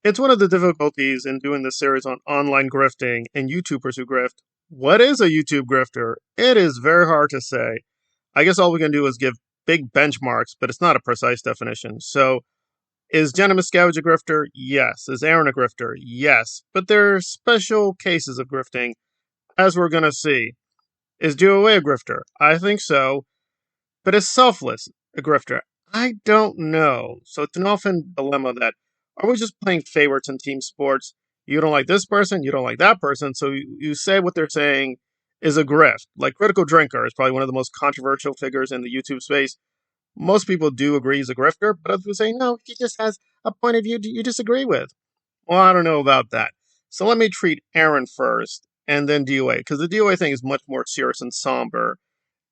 It's one of the difficulties in doing this series on online grifting and YouTubers who grift. What is a YouTube grifter? It is very hard to say. I guess all we can do is give big benchmarks, but it's not a precise definition. So, is Jenna Miscavige a grifter? Yes. Is Aaron a grifter? Yes. But there are special cases of grifting, as we're going to see. Is DOA a grifter? I think so. But is Selfless a grifter? I don't know. So it's an often dilemma that, are we just playing favorites in team sports? You don't like this person, you don't like that person, so you say what they're saying is a grift. Like Critical Drinker is probably one of the most controversial figures in the YouTube space. Most people do agree he's a grifter, but others say, no, he just has a point of view you disagree with. Well, I don't know about that. So let me treat Aaron first, and then DOA, because the DOA thing is much more serious and somber,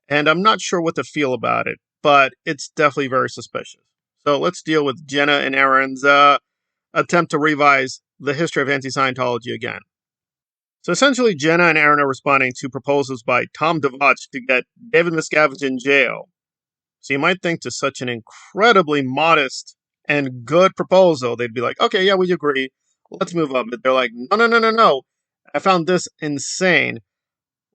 and I'm not sure what to feel about it, but it's definitely very suspicious. So let's deal with Jenna and Aaron's attempt to revise the history of anti-Scientology again. So essentially, Jenna and Aaron are responding to proposals by Tom DeVach to get David Miscavige in jail. So you might think to such an incredibly modest and good proposal, they'd be like, okay, yeah, we agree. Let's move on. But they're like, no. I found this insane.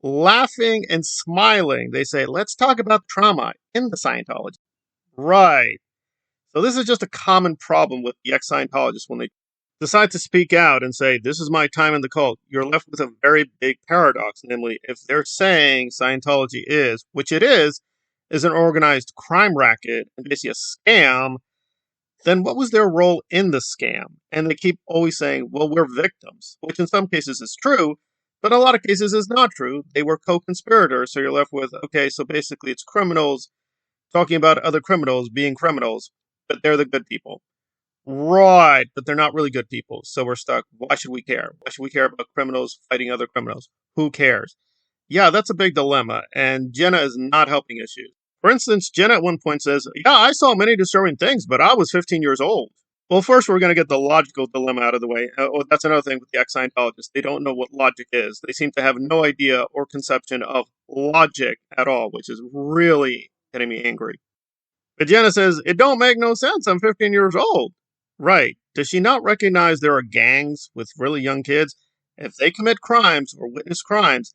Laughing and smiling, they say, let's talk about trauma in the Scientology. Right. So this is just a common problem with the ex-Scientologists when they decide to speak out and say, this is my time in the cult. You're left with a very big paradox. Namely, if they're saying Scientology is, which it is an organized crime racket and basically a scam, then what was their role in the scam? And they keep always saying, well, we're victims, which in some cases is true, but in a lot of cases is not true. They were co-conspirators, so you're left with, okay, so basically it's criminals talking about other criminals being criminals, but they're the good people. Right, but they're not really good people, so we're stuck. Why should we care? Why should we care about criminals fighting other criminals? Who cares? Yeah, that's a big dilemma, and Jenna is not helping issues. For instance, Jenna at one point says, yeah, I saw many disturbing things, but I was 15 years old. Well, first, we're going to get the logical dilemma out of the way. That's another thing with the ex-Scientologists. They don't know what logic is. They seem to have no idea or conception of logic at all, which is really getting me angry. But Jenna says, it don't make no sense. I'm 15 years old. Right. Does she not recognize there are gangs with really young kids? If they commit crimes or witness crimes,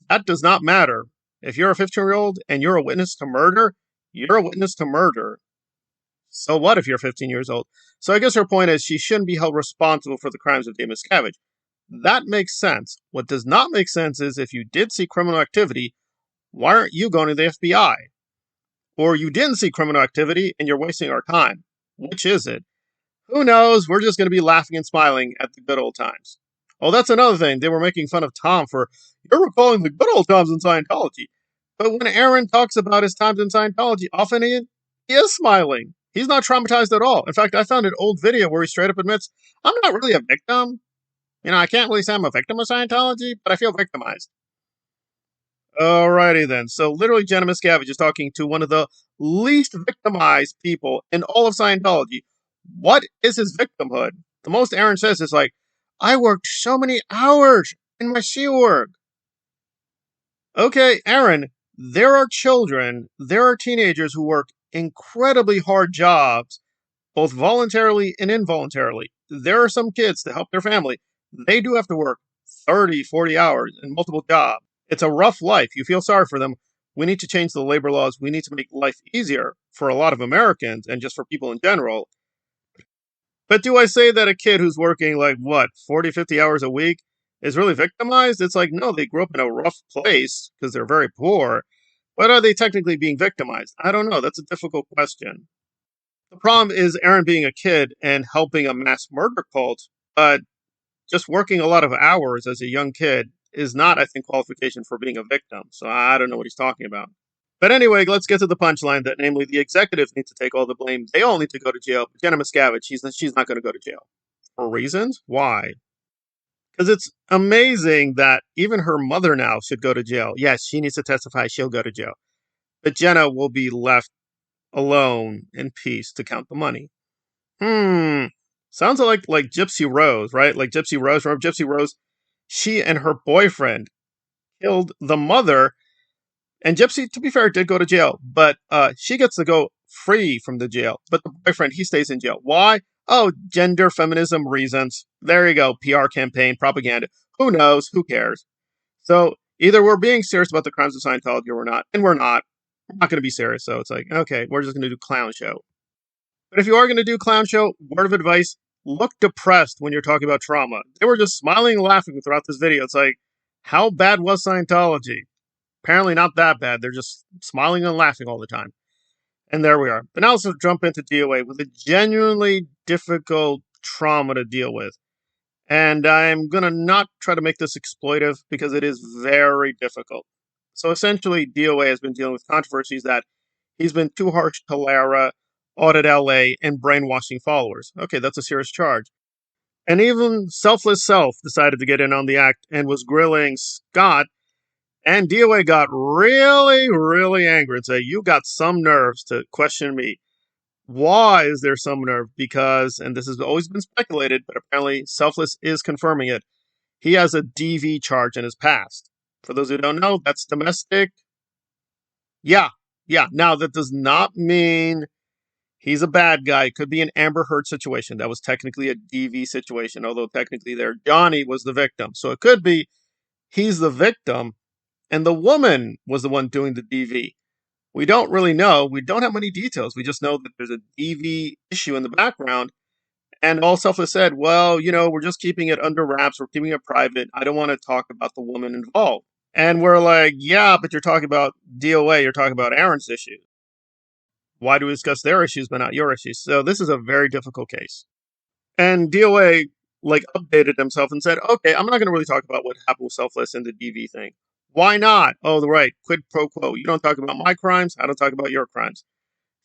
that does not matter. If you're a 15-year-old and you're a witness to murder, you're a witness to murder. So what if you're 15 years old? So I guess her point is she shouldn't be held responsible for the crimes of David Miscavige. That makes sense. What does not make sense is if you did see criminal activity, why aren't you going to the FBI? Or you didn't see criminal activity and you're wasting our time. Which is it? Who knows? We're just going to be laughing and smiling at the good old times. Oh, that's another thing. They were making fun of Tom for, you're recalling the good old times in Scientology. But when Aaron talks about his times in Scientology, often he is smiling. He's not traumatized at all. In fact, I found an old video where he straight up admits, I'm not really a victim. I can't really say I'm a victim of Scientology, but I feel victimized. Alrighty then. So literally Jenna Miscavige is talking to one of the least victimized people in all of Scientology. What is his victimhood? The most Aaron says is like, I worked so many hours in my sea work. Okay, Aaron, there are children, there are teenagers who work incredibly hard jobs, both voluntarily and involuntarily. There are some kids to help their family. They do have to work 30, 40 hours in multiple jobs. It's a rough life. You feel sorry for them. We need to change the labor laws. We need to make life easier for a lot of Americans and just for people in general. But do I say that a kid who's working 40, 50 hours a week is really victimized? It's like, no, they grew up in a rough place because they're very poor. But are they technically being victimized? I don't know. That's a difficult question. The problem is Aaron being a kid and helping a mass murder cult, but just working a lot of hours as a young kid is not, I think, qualification for being a victim. So I don't know what he's talking about. But anyway, let's get to the punchline that, namely, the executives need to take all the blame. They all need to go to jail. But Jenna Miscavige, she's not going to go to jail. For reasons? Why? Because it's amazing that even her mother now should go to jail. Yes, she needs to testify. She'll go to jail. But Jenna will be left alone in peace to count the money. Sounds like Gypsy Rose, right? Like Gypsy Rose. Remember Gypsy Rose? She and her boyfriend killed the mother. And Gypsy, to be fair, did go to jail, but she gets to go free from the jail. But the boyfriend, he stays in jail. Why? Oh, gender feminism reasons. There you go. PR campaign, propaganda. Who knows? Who cares? So either we're being serious about the crimes of Scientology or we're not. And we're not. We're not going to be serious. So it's like, okay, we're just going to do clown show. But if you are going to do clown show, word of advice, look depressed when you're talking about trauma. They were just smiling and laughing throughout this video. It's like, how bad was Scientology? Apparently not that bad. They're just smiling and laughing all the time. And there we are. But now let's jump into DOA with a genuinely difficult trauma to deal with. And I'm going to not try to make this exploitive because it is very difficult. So essentially, DOA has been dealing with controversies that he's been too harsh to Lara, Audit LA, and brainwashing followers. Okay, that's a serious charge. And even Selfless Self decided to get in on the act and was grilling Scott. And DOA got really, really angry and said, you got some nerves to question me. Why is there some nerve? Because, and this has always been speculated, but apparently Selfless is confirming it, he has a DV charge in his past. For those who don't know, that's domestic. Yeah. Now, that does not mean he's a bad guy. It could be an Amber Heard situation. That was technically a DV situation, although technically there, Johnny was the victim. So it could be he's the victim and the woman was the one doing the DV. We don't really know. We don't have many details. We just know that there's a DV issue in the background. And all Selfless said, well, we're just keeping it under wraps. We're keeping it private. I don't want to talk about the woman involved. And we're like, yeah, but you're talking about DOA. You're talking about Aaron's issues. Why do we discuss their issues but not your issues? So this is a very difficult case. And DOA updated himself and said, okay, I'm not going to really talk about what happened with Selfless and the DV thing. Why not? Oh, right. Quid pro quo. You don't talk about my crimes. I don't talk about your crimes.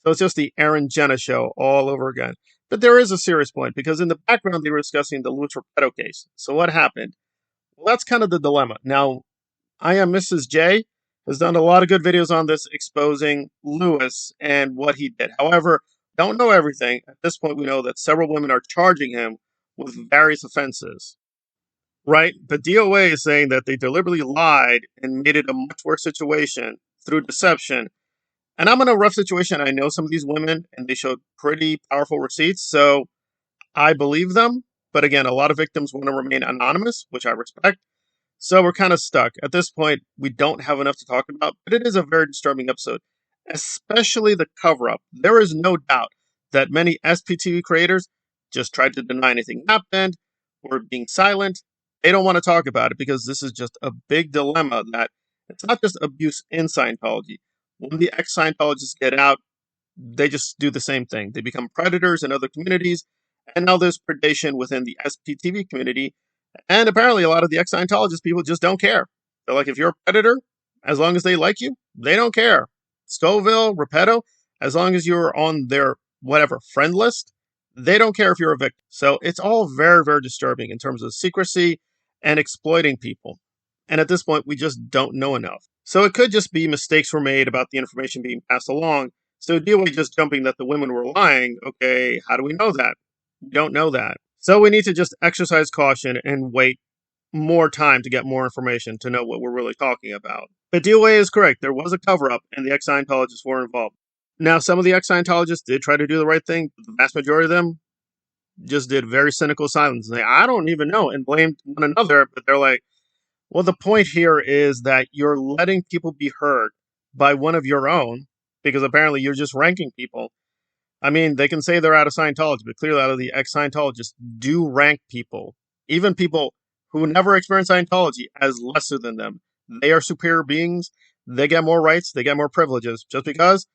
So it's just the Aaron Jenna show all over again. But there is a serious point because in the background they were discussing the Louis Repetto case. So what happened? Well, that's kind of the dilemma. Now, I Am Mrs. J has done a lot of good videos on this exposing Louis and what he did. However, don't know everything. At this point, we know that several women are charging him with various offenses. Right? The DOA is saying that they deliberately lied and made it a much worse situation through deception. And I'm in a rough situation. I know some of these women, and they showed pretty powerful receipts, so I believe them. But again, a lot of victims want to remain anonymous, which I respect. So we're kind of stuck. At this point, we don't have enough to talk about, but it is a very disturbing episode, especially the cover-up. There is no doubt that many SPTV creators just tried to deny anything happened or being silent. They don't want to talk about it because this is just a big dilemma that it's not just abuse in Scientology. When the ex-Scientologists get out, they just do the same thing. They become predators in other communities, and now there's predation within the SPTV community. And apparently, a lot of the ex-Scientologist people just don't care. They're like, if you're a predator, as long as they like you, they don't care. Scoville, Repetto, as long as you're on their whatever friend list, they don't care if you're a victim. So it's all very, very disturbing in terms of secrecy and exploiting people. And at this point, we just don't know enough. So it could just be mistakes were made about the information being passed along. So DOA just jumping that the women were lying. Okay, how do we know that? We don't know that. So we need to just exercise caution and wait more time to get more information to know what we're really talking about. But DOA is correct. There was a cover-up and the ex-Scientologists were involved. Now, some of the ex-Scientologists did try to do the right thing. But the vast majority of them just did very cynical silence. And I don't even know, and blamed one another. But they're like, well, the point here is that you're letting people be heard by one of your own, because apparently you're just ranking people. I mean, they can say they're out of Scientology, but clearly out of the ex-Scientologists do rank people, even people who never experienced Scientology, as lesser than them. They are superior beings. They get more rights. They get more privileges just because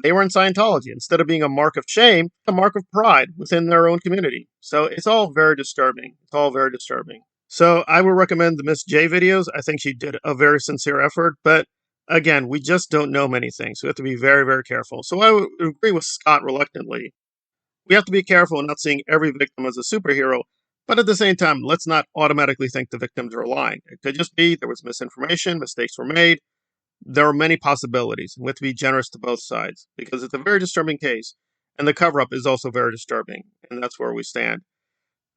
they were in Scientology. Instead of being a mark of shame, a mark of pride within their own community. So it's all very disturbing. It's all very disturbing. So I would recommend the Miss J videos. I think she did a very sincere effort, but again, we just don't know many things. We have to be very, very careful. So I would agree with Scott reluctantly. We have to be careful in not seeing every victim as a superhero, but at the same time, let's not automatically think the victims are lying. It could just be there was misinformation, mistakes were made. There are many possibilities. We have to be generous to both sides because it's a very disturbing case, and the cover-up is also very disturbing, and that's where we stand.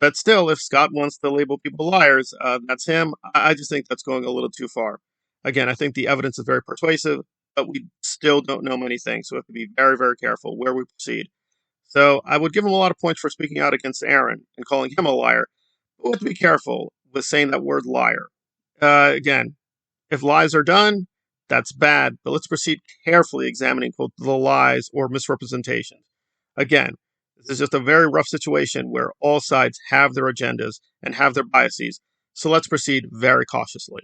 But still, if Scott wants to label people liars, that's him. I just think that's going a little too far. Again, I think the evidence is very persuasive, but we still don't know many things, so we have to be very, very careful where we proceed. So I would give him a lot of points for speaking out against Aaron and calling him a liar. But we have to be careful with saying that word liar. Again, if lies are done, that's bad, but let's proceed carefully examining, quote, the lies or misrepresentations. Again, this is just a very rough situation where all sides have their agendas and have their biases, so let's proceed very cautiously.